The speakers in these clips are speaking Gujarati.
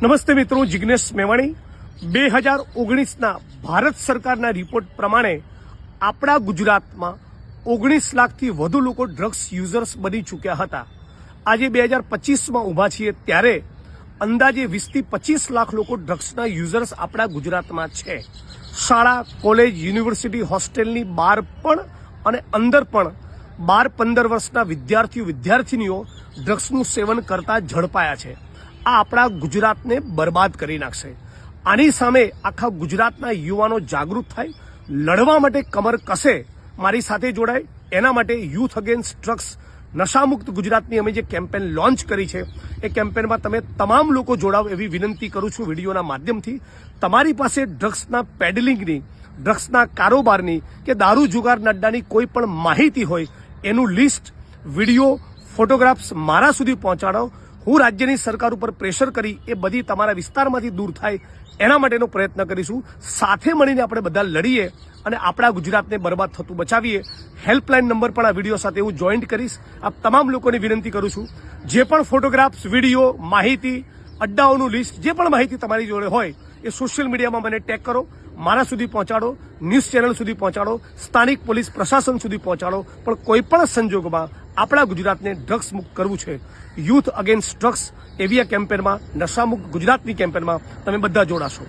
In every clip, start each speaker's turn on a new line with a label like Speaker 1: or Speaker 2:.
Speaker 1: નમસ્તે મિત્રો, જિગ્નેશ મેવાણી। 2019ના ભારત સરકારના રિપોર્ટ પ્રમાણે આપણા ગુજરાતમાં 19 લાખથી વધુ લોકો ડ્રગ્સ યુઝર્સ બની ચૂક્યા હતા। આજે 2025માં ઊભા છીએ ત્યારે અંદાજે 20થી 25 લાખ લોકો ડ્રગ્સના યુઝર્સ આપણા ગુજરાતમાં છે। શાળા, કોલેજ, યુનિવર્સિટી, હોસ્ટેલની બહાર પણ અને અંદર પણ 12-15 વર્ષના વિદ્યાર્થીનીઓ ડ્રગ્સનું સેવન કરતા ઝડપાયા છે। આ આપણા ગુજરાતને બરબાદ કરી નાખશે। આની સામે આખા ગુજરાતના યુવાનો જાગૃત થાય, લડવા માટે કમર કસે, મારી સાથે જોડાય। એના માટે યુથ અગેન્સ્ટ ડ્રગ્સ નશામુક્ત ગુજરાતની અમે જે કેમ્પેન લોન્ચ કરી છે એ કેમ્પેનમાં તમે તમામ લોકો જોડાવ એવી વિનંતી કરું છું વિડીયોના માધ્યમથી। તમારી પાસે ડ્રગ્સના પેડલિંગની, ડ્રગ્સના કારોબારની કે દારૂ જુગાર અડ્ડાની કોઈ પણ માહિતી હોય એનું લિસ્ટ, વિડીયો, ફોટોગ્રાફ્સ મારા સુધી પહોંચાડો। હું રાજ્યની સરકાર ઉપર પ્રેશર કરી એ બધી તમારા વિસ્તારમાંથી દૂર થાય એના માટેનો પ્રયત્ન કરીશું। સાથે મળીને આપણે બધા લડીએ અને આપણા ગુજરાતને બરબાદ થતું બચાવીએ। હેલ્પલાઇન નંબર પણ આ વિડીયો સાથે હું જોઈન્ટ કરીશ। આપ તમામ લોકોને વિનંતી કરું છું, જે પણ ફોટોગ્રાફ્સ, વિડીયો, માહિતી, અડ્ડાઓનું લિસ્ટ, જે પણ માહિતી તમારી જોડે હોય એ સોશિયલ મીડિયામાં મને ટેગ કરો, મારા સુધી પહોંચાડો, ન્યૂઝ ચેનલ સુધી પહોંચાડો, સ્થાનિક પોલીસ પ્રશાસન સુધી પહોંચાડો। પણ કોઈ પણ સંજોગોમાં આપણા ગુજરાતને ડ્રગ્સ મુક્ત કરવું છે। યુથ અગેન્સ્ટ ડ્રગ્સ એવી આ કેમ્પેનમાં, નશામુક્ત ગુજરાતની કેમ્પેનમાં તમે બધા જોડાશો।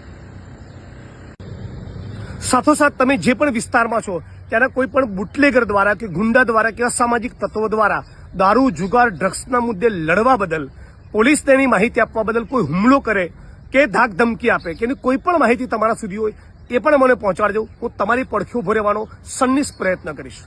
Speaker 1: સાથોસાથ તમે જે પણ વિસ્તારમાં છો ત્યાંના કોઈ પણ બુટલેગર દ્વારા કે ગુંડા દ્વારા કે અસામાજિક તત્વો દ્વારા દારૂ, જુગાર, ડ્રગ્સના મુદ્દે લડવા બદલ, પોલીસ તેની માહિતી આપવા બદલ કોઈ હુમલો કરે કે ધાક ધમકી આપે કે કોઈ પણ માહિતી તમારા સુધી હોય એ પણ મને પહોંચાડજો। હું તમારી પડખે ઉભો રહેવાનો સન્નિષ્ઠ પ્રયત્ન કરીશ।